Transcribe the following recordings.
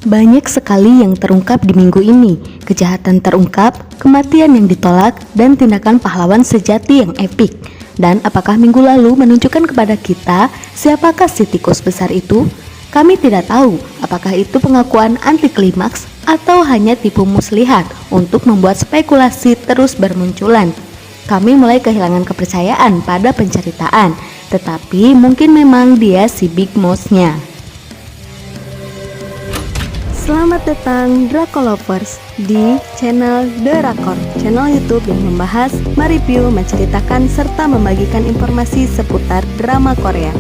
Banyak sekali yang terungkap di minggu ini. Kejahatan terungkap, kematian yang ditolak, dan tindakan pahlawan sejati yang epik. Dan apakah minggu lalu menunjukkan kepada kita siapakah si tikus besar itu? Kami tidak tahu apakah itu pengakuan anti klimaks atau hanya tipu muslihat untuk membuat spekulasi terus bermunculan. Kami mulai kehilangan kepercayaan pada penceritaan, tetapi mungkin memang dia si Big Mouse-nya. Selamat datang Dracolovers di channel The Drakor, channel YouTube yang membahas, mereview, menceritakan, serta membagikan informasi seputar drama Korea.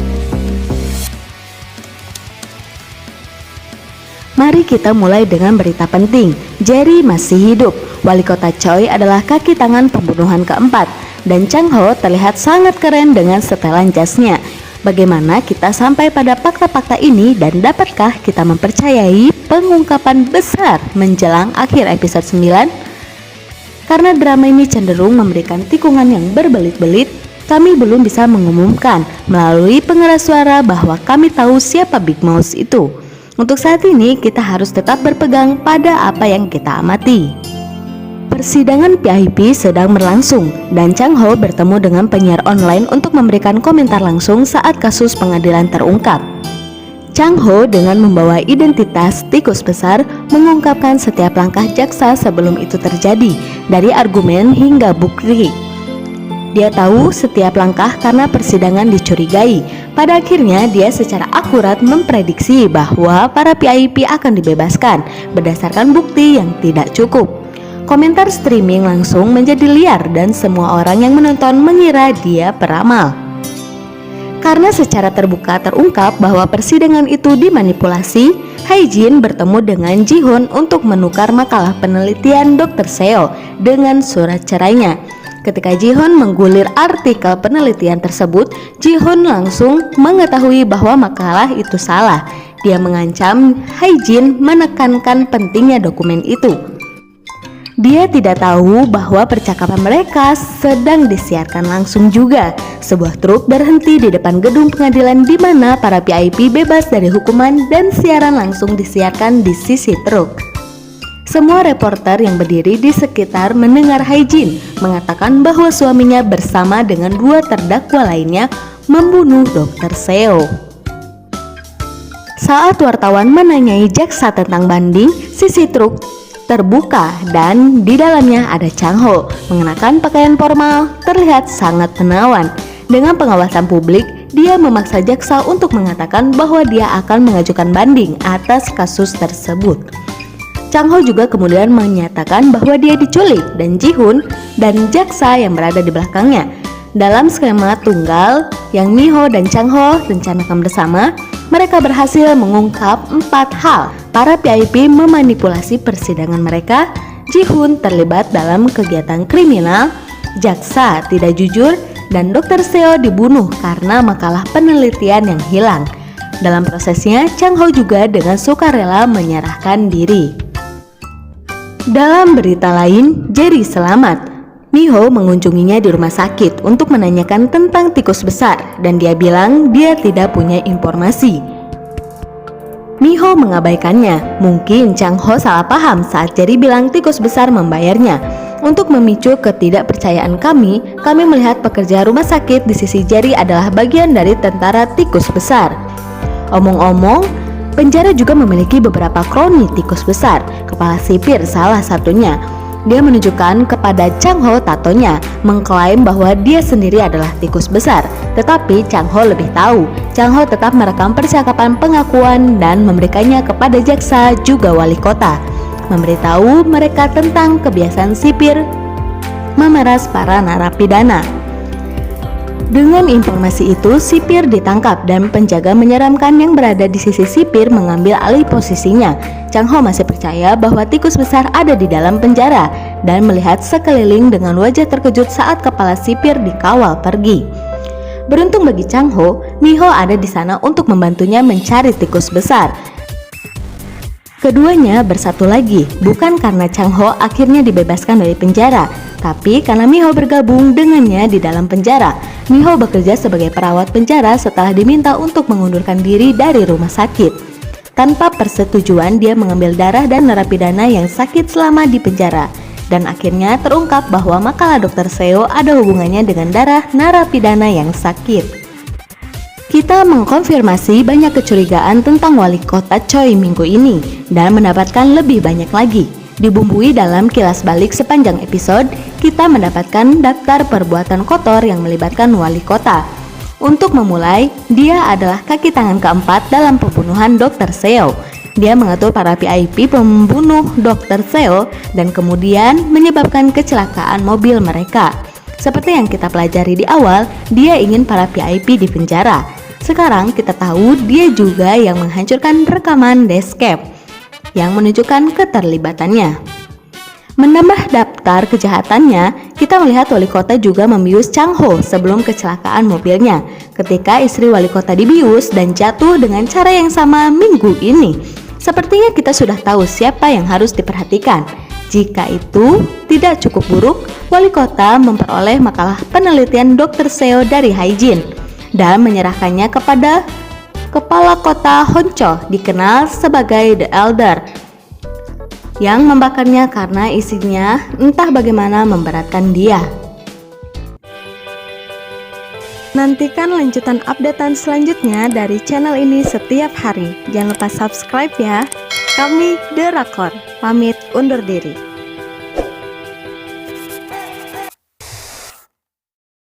Mari kita mulai dengan berita penting. Jerry masih hidup. Wali kota Choi adalah kaki tangan pembunuhan keempat, dan Chang Ho terlihat sangat keren dengan setelan jasnya. Bagaimana kita sampai pada fakta-fakta ini dan dapatkah kita mempercayai pengungkapan besar menjelang akhir episode 9? Karena drama ini cenderung memberikan tikungan yang berbelit-belit, kami belum bisa mengumumkan melalui pengeras suara bahwa kami tahu siapa Big Mouse itu. Untuk saat ini kita harus tetap berpegang pada apa yang kita amati. Persidangan PIP sedang berlangsung dan Chang Ho bertemu dengan penyiar online untuk memberikan komentar langsung saat kasus pengadilan terungkap. Chang Ho dengan membawa identitas tikus besar mengungkapkan setiap langkah jaksa sebelum itu terjadi, dari argumen hingga bukti. Dia tahu setiap langkah karena persidangan dicurigai. Pada akhirnya dia secara akurat memprediksi bahwa para PIP akan dibebaskan berdasarkan bukti yang tidak cukup. Komentar streaming langsung menjadi liar dan semua orang yang menonton mengira dia peramal. Karena secara terbuka terungkap bahwa persidangan itu dimanipulasi, Hae-jin bertemu dengan Ji-hoon untuk menukar makalah penelitian Dr. Seo dengan surat cerainya. Ketika Ji-hoon menggulir artikel penelitian tersebut, Ji-hoon langsung mengetahui bahwa makalah itu salah. Dia mengancam Hae-jin menekankan pentingnya dokumen itu. Dia tidak tahu bahwa percakapan mereka sedang disiarkan langsung juga. Sebuah truk berhenti di depan gedung pengadilan di mana para PIP bebas dari hukuman dan siaran langsung disiarkan di sisi truk. Semua reporter yang berdiri di sekitar mendengar Hae-jin mengatakan bahwa suaminya bersama dengan dua terdakwa lainnya membunuh Dr. Seo. Saat wartawan menanyai jaksa tentang banding, sisi truk terbuka dan di dalamnya ada Chang Ho mengenakan pakaian formal, terlihat sangat menawan. Dengan pengawasan publik, dia memaksa jaksa untuk mengatakan bahwa dia akan mengajukan banding atas kasus tersebut. Chang Ho juga kemudian menyatakan bahwa dia diculik dan Ji-hoon dan jaksa yang berada di belakangnya. Dalam skema tunggal yang Mi-ho dan Chang Ho rencanakan bersama, mereka berhasil mengungkap 4 hal. Para PIP memanipulasi persidangan mereka, Ji-hoon terlibat dalam kegiatan kriminal, jaksa tidak jujur, dan Dr. Seo dibunuh karena makalah penelitian yang hilang. Dalam prosesnya, Chang Ho juga dengan sukarela menyerahkan diri. Dalam berita lain, Jerry selamat. Mi-ho mengunjunginya di rumah sakit untuk menanyakan tentang tikus besar dan dia bilang dia tidak punya informasi. Mi-ho mengabaikannya. Mungkin Chang Ho salah paham saat Jerry bilang tikus besar membayarnya. Untuk memicu ketidakpercayaan kami melihat pekerja rumah sakit di sisi Jerry adalah bagian dari tentara tikus besar. Omong-omong, penjara juga memiliki beberapa kroni tikus besar. Kepala sipir salah satunya. Dia menunjukkan kepada Chang Ho tatonya, mengklaim bahwa dia sendiri adalah tikus besar. Tetapi Chang Ho lebih tahu. Chang Ho tetap merekam percakapan pengakuan dan memberikannya kepada jaksa juga wali kota, memberitahu mereka tentang kebiasaan sipir memeras para narapidana. Dengan informasi itu, sipir ditangkap dan penjaga menyeramkan yang berada di sisi sipir mengambil alih posisinya. Chang Ho masih percaya bahwa tikus besar ada di dalam penjara dan melihat sekeliling dengan wajah terkejut saat kepala sipir dikawal pergi. Beruntung bagi Chang Ho, Mi-ho ada di sana untuk membantunya mencari tikus besar. Keduanya bersatu lagi, bukan karena Chang Ho akhirnya dibebaskan dari penjara, tapi karena Mi-ho bergabung dengannya di dalam penjara. Mi-ho bekerja sebagai perawat penjara setelah diminta untuk mengundurkan diri dari rumah sakit. tanpa persetujuan dia mengambil darah dan narapidana yang sakit selama di penjara. Dan akhirnya terungkap bahwa makalah Dr. Seo ada hubungannya dengan darah narapidana yang sakit. Kita mengkonfirmasi banyak kecurigaan tentang wali kota Choi minggu ini dan mendapatkan lebih banyak lagi. Dibumbui dalam kilas balik sepanjang episode, kita mendapatkan daftar perbuatan kotor yang melibatkan wali kota. Untuk memulai, dia adalah kaki tangan keempat dalam pembunuhan Dr. Seo. Dia mengatur para VIP pembunuh Dr. Seo dan kemudian menyebabkan kecelakaan mobil mereka. Seperti yang kita pelajari di awal, dia ingin para VIP di penjara. Sekarang kita tahu dia juga yang menghancurkan rekaman Deskep yang menunjukkan keterlibatannya. Menambah daftar kejahatannya, kita melihat wali kota juga membius Chang Ho sebelum kecelakaan mobilnya ketika istri wali kota dibius dan jatuh dengan cara yang sama minggu ini. Sepertinya kita sudah tahu siapa yang harus diperhatikan. Jika itu tidak cukup buruk, wali kota memperoleh makalah penelitian Dr. Seo dari Haijin dan menyerahkannya kepada kepala kota Honcho dikenal sebagai The Elder yang membakarnya karena isinya entah bagaimana memberatkan dia. Nantikan lanjutan updatean selanjutnya dari channel ini setiap hari. Jangan lupa subscribe ya. Kami The Rakor, pamit undur diri.